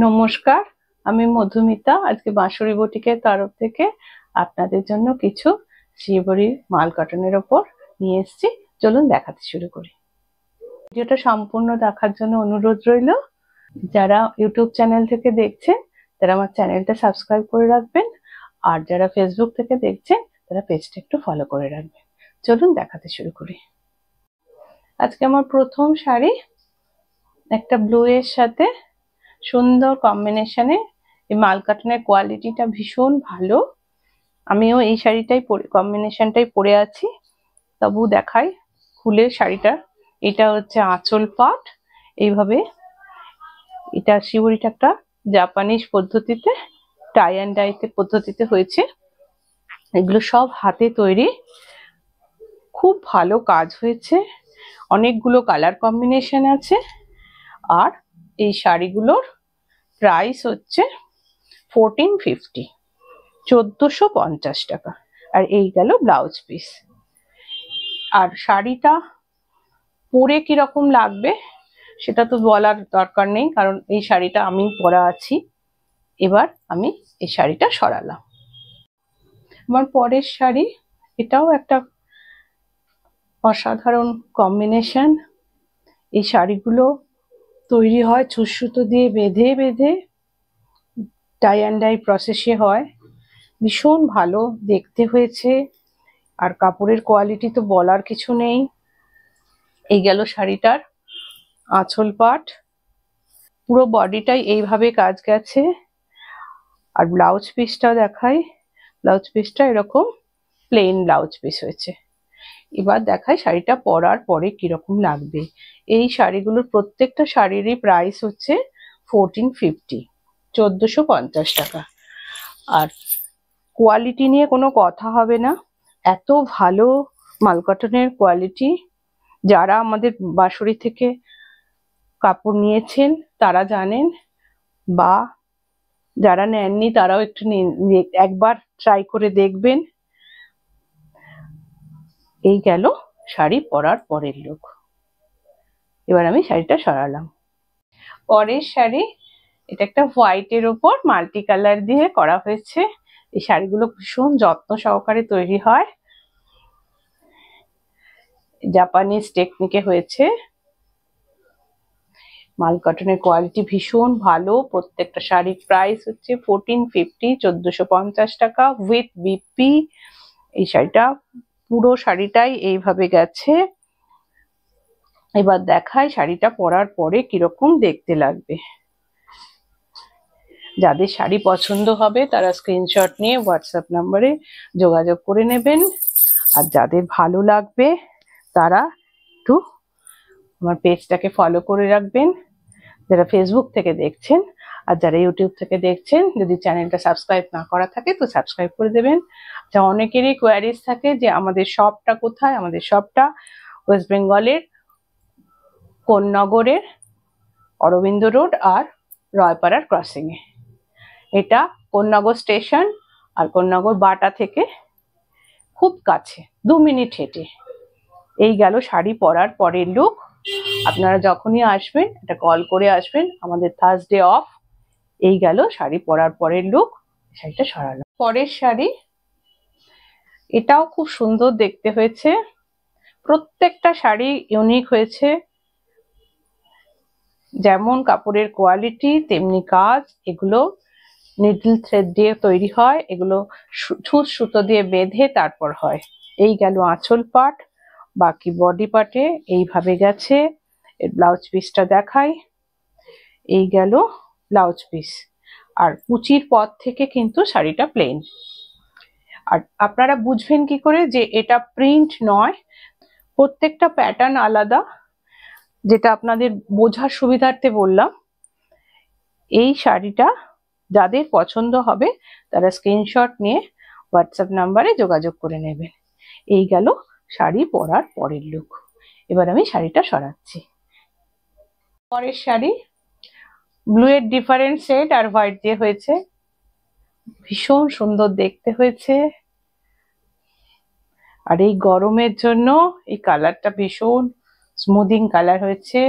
নমস্কার, আমি মধুমিতা। আজকে বাঁশুড়ি বুটিকের তরফ থেকে আপনাদের জন্য কিছু শিবরি মাল কটনের ওপর নিয়ে এসেছি। চলুন দেখাতে শুরু করি। ভিডিওটা সম্পূর্ণ দেখার জন্য অনুরোধ রইল। যারা ইউটিউব চ্যানেল থেকে দেখছেন তারা আমার চ্যানেলটা সাবস্ক্রাইব করে রাখবেন, আর যারা ফেসবুক থেকে দেখছেন তারা পেজটা একটু ফলো করে রাখবেন। চলুন দেখাতে শুরু করি। আজকে আমার প্রথম শাড়ি, একটা ব্লু এর সাথে সুন্দর কম্বিনেশনে। এই মাল কাটনের কোয়ালিটিটা ভীষণ ভালো। আমিও এই শাড়িটাই কম্বিনেশনটাই পরে আছি, তবু দেখাই খুলে শাড়িটা। এটা হচ্ছে আঁচল পাট। এইভাবে এটা শিবরিটা একটা জাপানিজ পদ্ধতিতে, টাই অ্যান্ড ডাইতে পদ্ধতিতে হয়েছে। এগুলো সব হাতে তৈরি, খুব ভালো কাজ হয়েছে। অনেকগুলো কালার কম্বিনেশন আছে। আর এই শাড়িগুলোর প্রাইস হচ্ছে 1450, 1450 টাকা। আর এই গেল ব্লাউজ পিস। আর শাড়িটা পরে কিরকম লাগবে সেটা তো বলার দরকার নেই, কারণ এই শাড়িটা আমি পরা আছি। এবার আমি এই শাড়িটা সরালাম। আমার পরের শাড়ি, এটাও একটা অসাধারণ কম্বিনেশন। এই শাড়িগুলো তৈরি হয় ছুঁচ-সুতো দিয়ে বেঁধে বেঁধে, টাই অ্যান্ড ডাই প্রসেসে হয়। ভীষণ ভালো দেখতে হয়েছে, আর কাপড়ের কোয়ালিটি তো বলার কিছু নেই। এই গেল শাড়িটার আঁচল পাট। পুরো বডিটাই এইভাবে কাজ গেছে। আর ব্লাউজ পিসটা দেখাই। ব্লাউজ পিসটা এরকম প্লেন ব্লাউজ পিস হয়েছে। এবার দেখাই শাড়িটা পরার পরে কিরকম লাগবে। এই শাড়িগুলোর প্রত্যেকটা শাড়িরই প্রাইস হচ্ছে 1450, 1450 টাকা। আর কোয়ালিটি নিয়ে কোনো কথা হবে না, এত ভালো মাল কটনের কোয়ালিটি। যারা আমাদের বাঁশুড়ি থেকে কাপড় নিয়েছেন তারা জানেন, বা যারা নেননি তারাও একটু একবার ট্রাই করে দেখবেন। এই গেল শাড়ি পরার পরের লুক। এবার আমি শাড়িটা সরালাম। পরের শাড়ি, এটা একটা হোয়াইটের ওপর মাল্টি কালার দিয়ে করা হয়েছে। এই শাড়িগুলো ভীষণ যত্ন সহকারে তৈরি হয়, জাপানিজ টেকনিকে হয়েছে। মাল কটনের কোয়ালিটি ভীষণ ভালো। প্রত্যেকটা শাড়ির প্রাইস হচ্ছে 1450, 1450 টাকা উইথ বিপি। এই শাড়িটা পুরো শাড়িটাই এইভাবে গেছে। এবার দেখাই শাড়িটা পরার পরে কিরকম দেখতে লাগবে। যাদের শাড়ি পছন্দ হবে তারা স্ক্রিনশট নিয়ে হোয়াটসঅ্যাপ নাম্বারে যোগাযোগ করে নেবেন। আর যাদের ভালো লাগবে তারা একটু আমার পেজটাকে ফলো করে রাখবেন, যারা ফেসবুক থেকে দেখছেন। আর যারা ইউটিউব থেকে দেখছেন, যদি চ্যানেলটা সাবস্ক্রাইব না করা থাকে তো সাবস্ক্রাইব করে দেবেন। যা অনেকেরই কোয়ারিজ থাকে যে আমাদের শপটা কোথায়। আমাদের শপটা ওয়েস্ট বেঙ্গলের কোন্নগরের অরবিন্দ রোড আর রয়পাড়ার ক্রসিংয়ে। এটা কোন্নগর স্টেশন আর কোন্নগর বাটা থেকে খুব কাছে, 2 মিনিট হেঁটে। এই গেল শাড়ি পরার পরের লুক। আপনারা যখনই আসবেন এটা কল করে আসবেন, আমাদের থার্সডে অফ। এই গেল শাড়ি পরার পরের লুক। শাড়িটা সরালাম। পরের শাড়ি, এটাও খুব সুন্দর দেখতে হয়েছে। প্রত্যেকটা শাড়ি ইউনিক হয়েছে, যেমন কাপড়ের কোয়ালিটি তেমনি কাজ। এগুলো নিডল থ্রেড দিয়ে তৈরি হয়, এগুলো ছুঁচ সুতো দিয়ে বেঁধে তারপর হয়। এই গেল আঁচল পাট। বাকি বডি পার্টে এইভাবে গেছে। এর ব্লাউজ পিসটা দেখাই। এই গেল ব্লাউজ পিস। আর কুচির পর থেকে কিন্তু শাড়িটা প্লেন। আর আপনারা বুঝবেন কি করে যে এটা প্রিন্ট নয়? প্রত্যেকটা প্যাটার্ন আলাদা, যেটা আপনাদের বোঝার সুবিধার্থে বললাম। এই শাড়িটা যাদের পছন্দ হবে তারা স্ক্রিনশট নিয়ে হোয়াটসঅ্যাপ নাম্বারে যোগাযোগ করে নেবেন। এই গেল শাড়ি পরার পরের লুক। এবার আমি শাড়িটা সরাচ্ছি। পরের শাড়ি, ব্লু এর ডিফারেন্ট শেড আর হোয়াইট দিয়ে হয়েছে। ভীষণ সুন্দর দেখতে হয়েছে। আর এই গরমের জন্য এই কালারটা ভীষণ স্মুদিং কালার হয়েছে।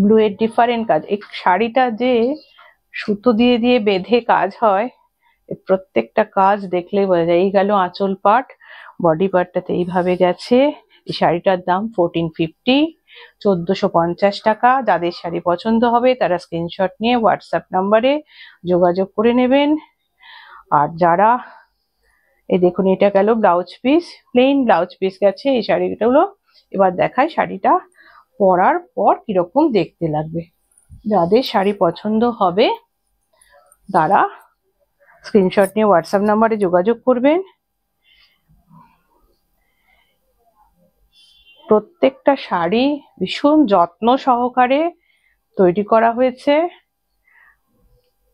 ব্লু এর ডিফারেন্ট কাজ। এই শাড়িটা যে সুতো দিয়ে দিয়ে বেঁধে কাজ হয়, প্রত্যেকটা কাজ দেখলেই বোঝা যায়। এই গেল আঁচল পাট, বডি পার্টটাতে এইভাবে গেছে। এই শাড়িটার দাম 1450, 1450 টাকা। যাদের শাড়ি পছন্দ হবে তারা স্ক্রিনশট নিয়ে হোয়াটসঅ্যাপ নাম্বারে যোগাযোগ করে নেবেন। আর যারা, এই দেখুন এটা গেল blouse piece, plain blouse piece গেছে এই শাড়িগুলো। এবার দেখায় শাড়িটা পরার পর কিরকম দেখতে লাগবে। যাদের শাড়ি পছন্দ হবে তারা স্ক্রিনশট নিয়ে হোয়াটসঅ্যাপ নাম্বারে যোগাযোগ করবেন। প্রত্যেকটা শাড়ি ভীষণ যত্ন সহকারে তৈরি করা হয়েছে।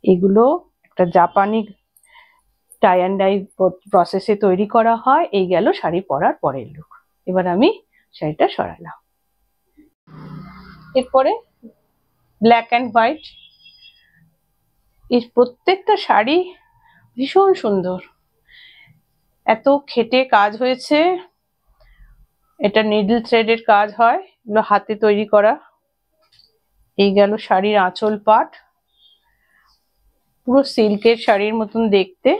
এগুলো একটা জাপানি টাই অ্যান্ড ডাই প্রসেসে তৈরি করা হয়। এই গেল শাড়ি পরার পরের লুক। এবার আমি শাড়িটা সরালাম। এরপরে ব্ল্যাক অ্যান্ড হোয়াইট। এর প্রত্যেকটা শাড়ি ভীষণ সুন্দর, এত খেটে কাজ হয়েছে। এটা নিডল থ্রেডের কাজ হয়, এগুলো হাতে তৈরি করা। এই গেল শাড়ির আঁচল পাট, পুরো সিল্কের শাড়ির মতন দেখতে।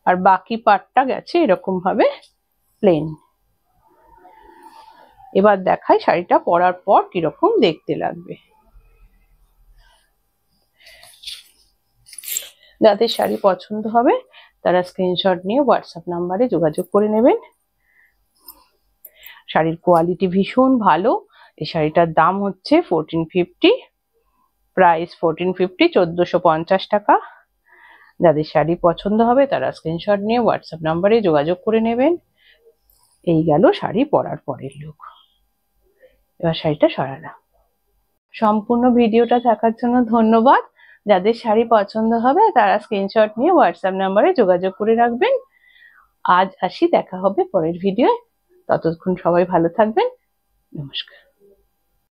আর বাকি পাটটা গেছে এরকম ভাবে প্লেন। এবার দেখাই শাড়িটা পরার পর কিরকম দেখতে লাগবে। যাদের শাড়ি পছন্দ হবে তারা স্ক্রিনশট নিয়ে হোয়াটসঅ্যাপ নাম্বারে যোগাযোগ করে নেবেন। শাড়ির কোয়ালিটি ভীষণ ভালো। এই শাড়িটার দাম হচ্ছে 1450, প্রাইস 1450, 1450 টাকা। যাদের শাড়ি পছন্দ হবে তারা স্ক্রিনশট নিয়ে হোয়াটসঅ্যাপ নাম্বারে যোগাযোগ করে নেবেন। এই গেল শাড়ি পরার পরের লুক। এবার শাড়িটা সরালাম। সম্পূর্ণ ভিডিওটা দেখার জন্য ধন্যবাদ। যাদের শাড়ি পছন্দ হবে তারা স্ক্রিনশট নিয়ে হোয়াটসঅ্যাপ নাম্বারে যোগাযোগ করে রাখবেন। আজ আসি, দেখা হবে পরের ভিডিওয়। ততক্ষণ সবাই ভালো থাকবেন। নমস্কার।